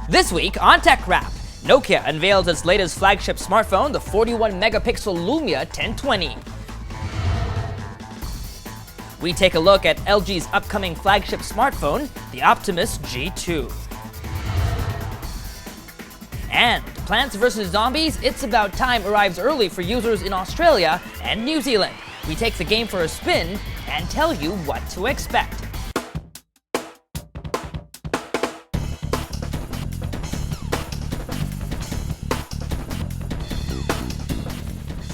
This week on TechRap, Nokia unveils its latest flagship smartphone, the 41-megapixel Lumia 1020. We take a look at LG's upcoming flagship smartphone, the Optimus G2. And Plants vs. Zombies, It's About Time arrives early for users in Australia and New Zealand. We take the game for a spin and tell you what to expect.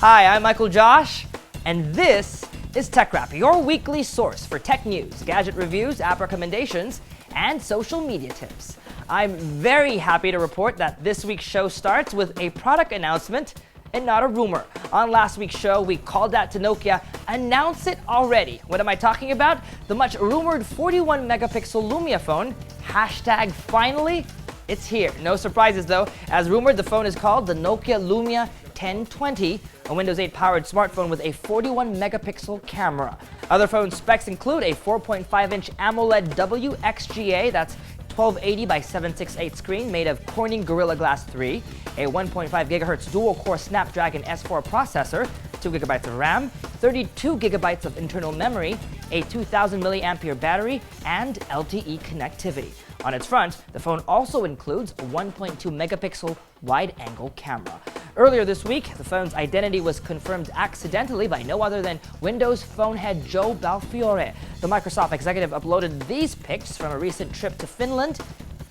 Hi, I'm Michael Josh, and this is TechRap, your weekly source for tech news, gadget reviews, app recommendations, and social media tips. I'm very happy to report that this week's show starts with a product announcement and not a rumor. On last week's show, we called out to Nokia, announce it already. What am I talking about? The much rumored 41-megapixel Lumia phone, hashtag finally, it's here. No surprises though. As rumored, the phone is called the Nokia Lumia 1020, a Windows 8 powered smartphone with a 41-megapixel camera. Other phone specs include a 4.5-inch AMOLED WXGA, that's 1280 by 768 screen made of Corning Gorilla Glass 3, a 1.5 GHz dual-core Snapdragon S4 processor, 2 GB of RAM, 32 GB of internal memory, a 2000 mAh battery, and LTE connectivity. On its front, the phone also includes a 1.2 megapixel wide-angle camera. Earlier this week, the phone's identity was confirmed accidentally by no other than Windows Phone head Joe Belfiore. The Microsoft executive uploaded these pics from a recent trip to Finland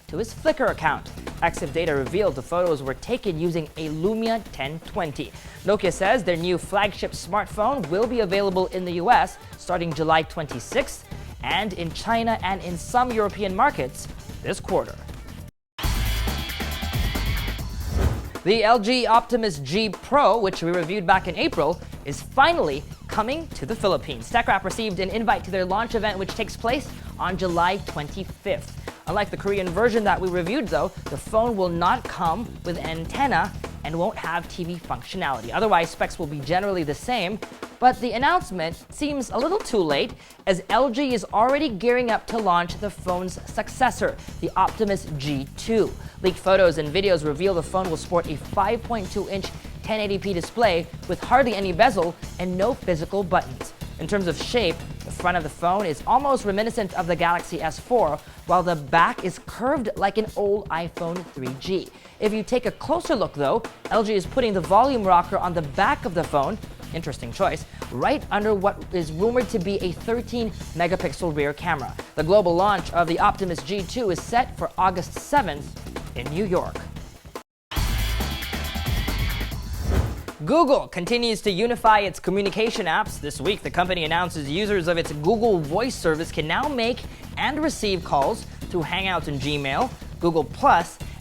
to his Flickr account. Exif data revealed the photos were taken using a Lumia 1020. Nokia says their new flagship smartphone will be available in the US starting July 26th and in China and in some European markets this quarter. The LG Optimus G Pro, which we reviewed back in April, is finally coming to the Philippines. TechRap received an invite to their launch event, which takes place on July 25th. Unlike the Korean version that we reviewed, though, the phone will not come with an antenna and won't have TV functionality. Otherwise, specs will be generally the same, but the announcement seems a little too late, as LG is already gearing up to launch the phone's successor, the Optimus G2. Leaked photos and videos reveal the phone will sport a 5.2-inch 1080p display with hardly any bezel and no physical buttons. In terms of shape, the front of the phone is almost reminiscent of the Galaxy S4, while the back is curved like an old iPhone 3G. If you take a closer look though, LG is putting the volume rocker on the back of the phone, interesting choice, right under what is rumored to be a 13-megapixel rear camera. The global launch of the Optimus G2 is set for August 7th in New York. Google continues to unify its communication apps. This week, the company announces users of its Google Voice service can now make and receive calls through Hangouts in Gmail, Google+,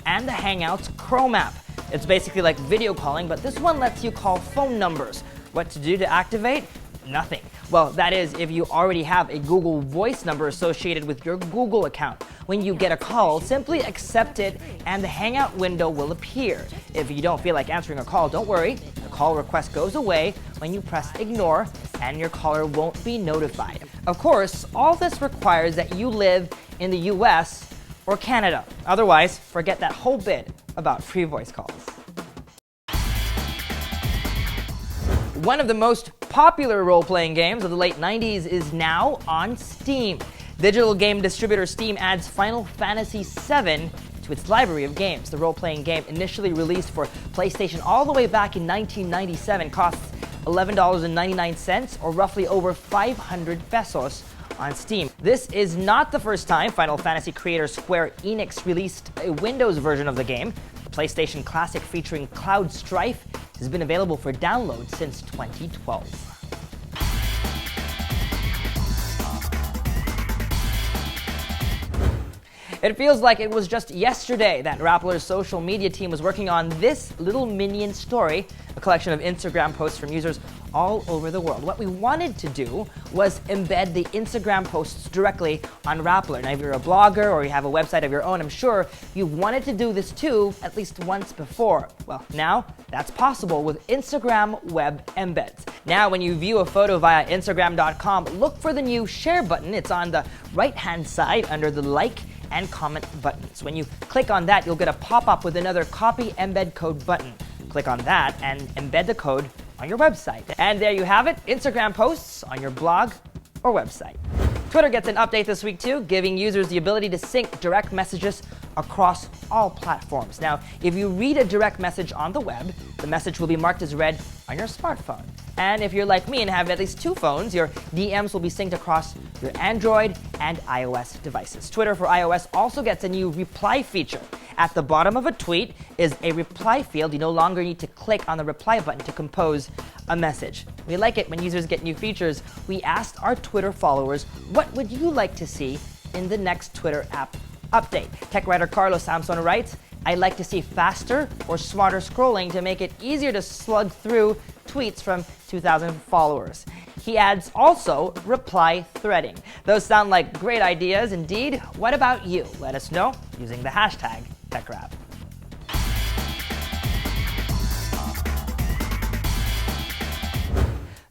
and the Hangouts Chrome app. It's basically like video calling, but this one lets you call phone numbers. What to do to activate? Nothing. Well, that is if you already have a Google Voice number associated with your Google account. When you get a call, simply accept it and the Hangout window will appear. If you don't feel like answering a call, don't worry. The call request goes away when you press ignore and your caller won't be notified. Of course, all this requires that you live in the US or Canada. Otherwise, forget that whole bit about free voice calls. One of the most popular role-playing games of the late 90s is now on Steam. Digital game distributor Steam adds Final Fantasy VII to its library of games. The role-playing game, initially released for PlayStation all the way back in 1997, costs $11.99 or roughly over 500 pesos on Steam. This is not the first time Final Fantasy creator Square Enix released a Windows version of the game. The PlayStation Classic featuring Cloud Strife has been available for download since 2012. It feels like it was just yesterday that Rappler's social media team was working on this little minion story, a collection of Instagram posts from users all over the world. What we wanted to do was embed the Instagram posts directly on Rappler. Now, if you're a blogger or you have a website of your own, I'm sure you've wanted to do this too at least once before. Well, now that's possible with Instagram Web Embeds. Now, when you view a photo via Instagram.com, look for the new share button. It's on the right-hand side under the like and comment buttons. When you click on that, you'll get a pop-up with another copy embed code button. Click on that and embed the code on your website. And there you have it, Instagram posts on your blog or website. Twitter gets an update this week too, giving users the ability to sync direct messages across all platforms. Now, if you read a direct message on the web, the message will be marked as read on your smartphone. And if you're like me and have at least 2 phones, your DMs will be synced across your Android and iOS devices. Twitter for iOS also gets a new reply feature. At the bottom of a tweet is a reply field. You no longer need to click on the reply button to compose a message. We like it when users get new features. We asked our Twitter followers, what would you like to see in the next Twitter app update? Tech writer Carlos Samson writes, I'd like to see faster or smarter scrolling to make it easier to slug through tweets from 2,000 followers. He adds also reply threading. Those sound like great ideas indeed. What about you? Let us know using the hashtag TechRap.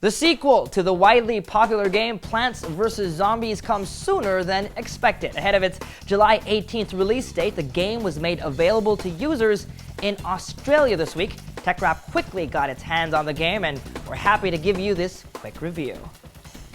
The sequel to the widely popular game Plants vs. Zombies comes sooner than expected. Ahead of its July 18th release date, the game was made available to users in Australia this week. TechRap quickly got its hands on the game, and we're happy to give you this quick review.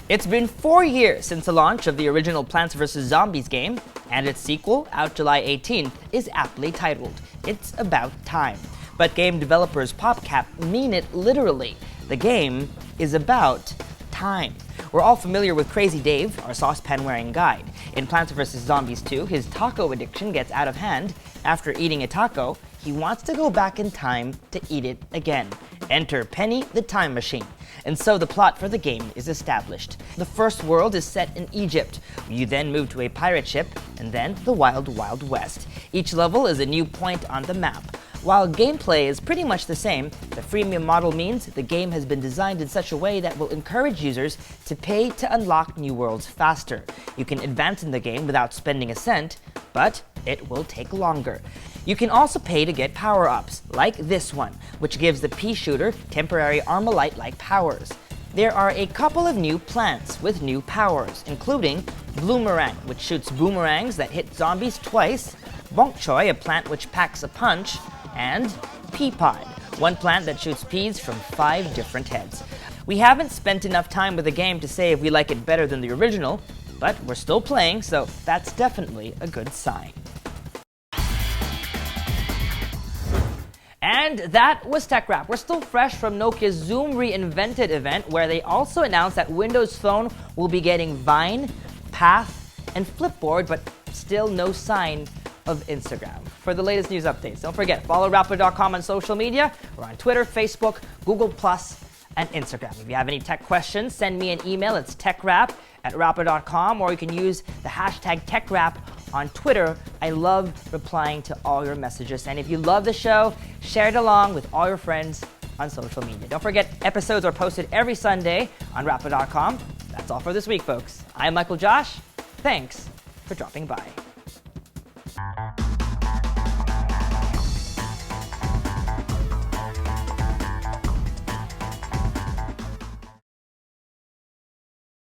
It's been 4 years since the launch of the original Plants vs. Zombies game, and its sequel, out July 18th, is aptly titled It's About Time. But game developers PopCap mean it literally. The game is about time. We're all familiar with Crazy Dave, our saucepan-wearing guide. In Plants vs. Zombies 2, his taco addiction gets out of hand. After eating a taco, he wants to go back in time to eat it again. Enter Penny the Time Machine. And so the plot for the game is established. The first world is set in Egypt. You then move to a pirate ship, and then the Wild Wild West. Each level is a new point on the map. While gameplay is pretty much the same, the freemium model means the game has been designed in such a way that will encourage users to pay to unlock new worlds faster. You can advance in the game without spending a cent, but it will take longer. You can also pay to get power-ups, like this one, which gives the pea shooter temporary Armalite-like powers. There are a couple of new plants with new powers, including Bloomerang, which shoots boomerangs that hit zombies twice, Bonk Choy, a plant which packs a punch, and Pea Pod, one plant that shoots peas from 5 different heads. We haven't spent enough time with the game to say if we like it better than the original, but we're still playing, so that's definitely a good sign. And that was TechRap. We're still fresh from Nokia's Zoom Reinvented event, where they also announced that Windows Phone will be getting Vine, Path, and Flipboard, but still no sign of Instagram. For the latest news updates, don't forget, follow Rappler.com on social media. We're on Twitter, Facebook, Google+, and Instagram. If you have any tech questions, send me an email. It's techrap@rappler.com, or you can use the hashtag TechRap on Twitter. I love replying to all your messages. And if you love the show, share it along with all your friends on social media. Don't forget, episodes are posted every Sunday on Rappler.com. That's all for this week, folks. I'm Michael Josh. Thanks for dropping by.